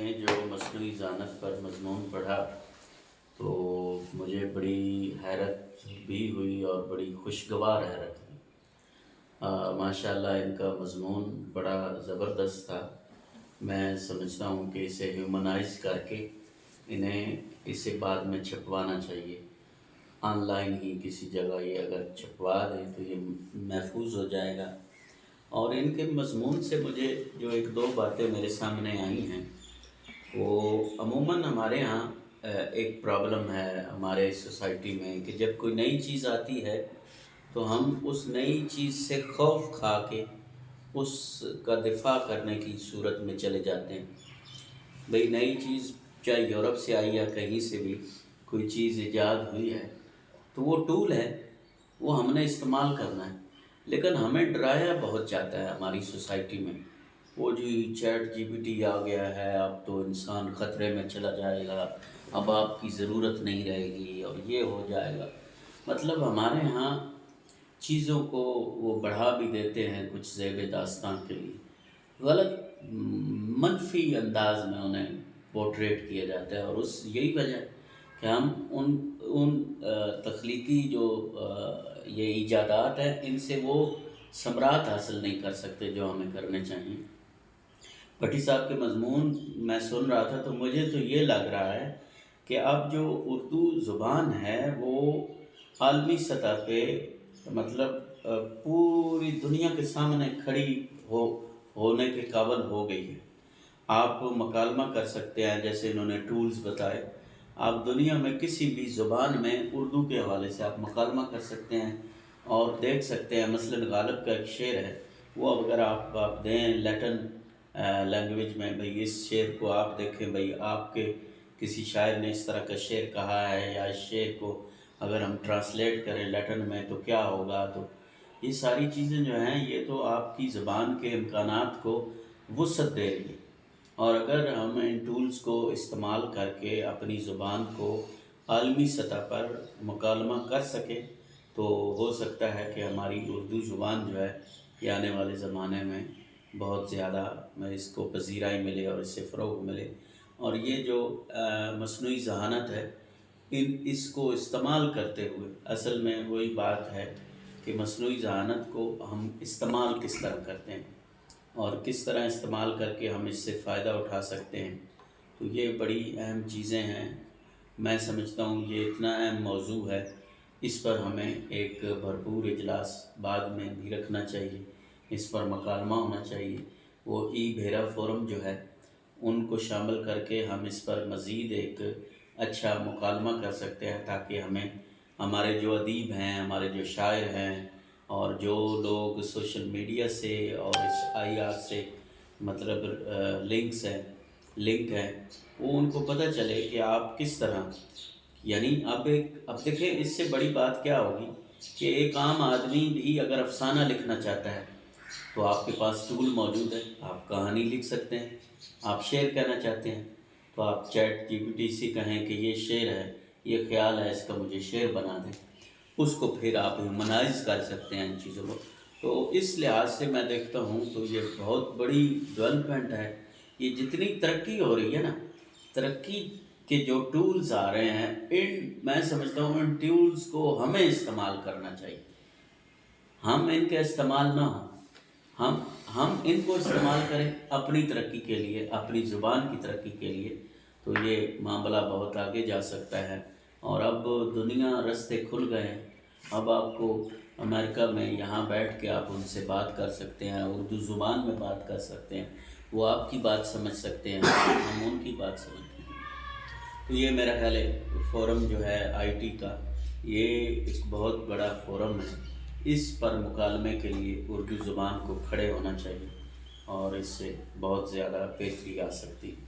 نے جو مصنوعی ذہانت پر مضمون پڑھا تو مجھے بڑی حیرت بھی ہوئی اور بڑی خوشگوار حیرت ہوئی۔ ماشاءاللہ ان کا مضمون بڑا زبردست تھا۔ میں سمجھتا ہوں کہ اسے ہیومنائز کر کے انہیں اسے بعد میں چھپوانا چاہیے، آن لائن ہی کسی جگہ یہ اگر چھپوا دیں تو یہ محفوظ ہو جائے گا۔ اور ان کے مضمون سے مجھے جو ایک دو باتیں میرے سامنے آئی ہیں، وہ عموماً ہمارے ہاں ایک پرابلم ہے ہمارے سوسائٹی میں کہ جب کوئی نئی چیز آتی ہے تو ہم اس نئی چیز سے خوف کھا کے اس کا دفاع کرنے کی صورت میں چلے جاتے ہیں۔ بھئی نئی چیز چاہے یورپ سے آئی یا کہیں سے بھی کوئی چیز ایجاد ہوئی ہے تو وہ ٹول ہے، وہ ہم نے استعمال کرنا ہے، لیکن ہمیں ڈرایا بہت جاتا ہے ہماری سوسائٹی میں۔ وہ جو چیٹ جی پی ٹی آ گیا ہے، اب تو انسان خطرے میں چلا جائے گا، اب آپ کی ضرورت نہیں رہے گی اور یہ ہو جائے گا۔ مطلب ہمارے ہاں چیزوں کو وہ بڑھا بھی دیتے ہیں کچھ زیب داستان کے لیے، غلط منفی انداز میں انہیں پورٹریٹ کیا جاتا ہے، اور اس یہی وجہ ہے کہ ہم ان تخلیقی جو یہ ایجادات ہیں ان سے وہ ثمرات حاصل نہیں کر سکتے جو ہمیں کرنے چاہیے۔ بھٹی صاحب کے مضمون میں سن رہا تھا تو مجھے تو یہ لگ رہا ہے کہ اب جو اردو زبان ہے وہ عالمی سطح پہ مطلب پوری دنیا کے سامنے کھڑی ہونے کے قابل ہو گئی ہے۔ آپ مکالمہ کر سکتے ہیں، جیسے انہوں نے ٹولز بتائے، آپ دنیا میں کسی بھی زبان میں اردو کے حوالے سے آپ مکالمہ کر سکتے ہیں اور دیکھ سکتے ہیں۔ مثلاً غالب کا ایک شعر ہے، وہ اگر آپ دیں لیٹن لینگویج میں، بھئی اس شعر کو آپ دیکھیں، بھئی آپ کے کسی شاعر نے اس طرح کا شعر کہا ہے، یا اس شعر کو اگر ہم ٹرانسلیٹ کریں لیٹن میں تو کیا ہوگا، تو یہ ساری چیزیں جو ہیں یہ تو آپ کی زبان کے امکانات کو وسعت دے رہی ہے۔ اور اگر ہم ان ٹولز کو استعمال کر کے اپنی زبان کو عالمی سطح پر مکالمہ کر سکیں تو ہو سکتا ہے کہ ہماری اردو زبان جو ہے یہ آنے والے زمانے میں بہت زیادہ اس کو پذیرائی ملے اور اس سے فروغ ملے۔ اور یہ جو مصنوعی ذہانت ہے اس کو استعمال کرتے ہوئے اصل میں وہی بات ہے کہ مصنوعی ذہانت کو ہم استعمال کس طرح کرتے ہیں اور کس طرح استعمال کر کے ہم اس سے فائدہ اٹھا سکتے ہیں، تو یہ بڑی اہم چیزیں ہیں۔ میں سمجھتا ہوں یہ اتنا اہم موضوع ہے، اس پر ہمیں ایک بھرپور اجلاس بعد میں بھی رکھنا چاہیے، اس پر مکالمہ ہونا چاہیے۔ وہ ای بھیرا فورم جو ہے ان کو شامل کر کے ہم اس پر مزید ایک اچھا مکالمہ کر سکتے ہیں، تاکہ ہمیں ہمارے جو ادیب ہیں، ہمارے جو شاعر ہیں، اور جو لوگ سوشل میڈیا سے اور اس آئی آر سے مطلب لنک ہیں، وہ ان کو پتہ چلے کہ آپ کس طرح، یعنی اب دیکھیں اس سے بڑی بات کیا ہوگی کہ ایک عام آدمی بھی اگر افسانہ لکھنا چاہتا ہے تو آپ کے پاس ٹول موجود ہے، آپ کہانی لکھ سکتے ہیں۔ آپ شعر کہنا چاہتے ہیں تو آپ چیٹ جی پی ٹی سے کہیں کہ یہ شعر ہے، یہ خیال ہے، اس کا مجھے شعر بنا دیں، اس کو پھر آپ ہیومنائز کر سکتے ہیں ان چیزوں کو۔ تو اس لحاظ سے میں دیکھتا ہوں تو یہ بہت بڑی ڈیولپمنٹ ہے۔ یہ جتنی ترقی ہو رہی ہے نا، ترقی کے جو ٹولز آ رہے ہیں، میں سمجھتا ہوں ان ٹولز کو ہمیں استعمال کرنا چاہیے، ہم ان کے استعمال نہ ہوں، ہم ان کو استعمال کریں اپنی ترقی کے لیے، اپنی زبان کی ترقی کے لیے، تو یہ معاملہ بہت آگے جا سکتا ہے۔ اور اب دنیا رستے کھل گئے ہیں، اب آپ کو امریکہ میں یہاں بیٹھ کے آپ ان سے بات کر سکتے ہیں، اردو زبان میں بات کر سکتے ہیں، وہ آپ کی بات سمجھ سکتے ہیں، ہم ان کی بات سمجھتے ہیں۔ تو یہ میرا خیال ہے فورم جو ہے آئی ٹی کا، یہ ایک بہت بڑا فورم ہے، اس پر مکالمے کے لیے اردو زبان کو کھڑے ہونا چاہیے اور اس سے بہت زیادہ بہتری آ سکتی ہے۔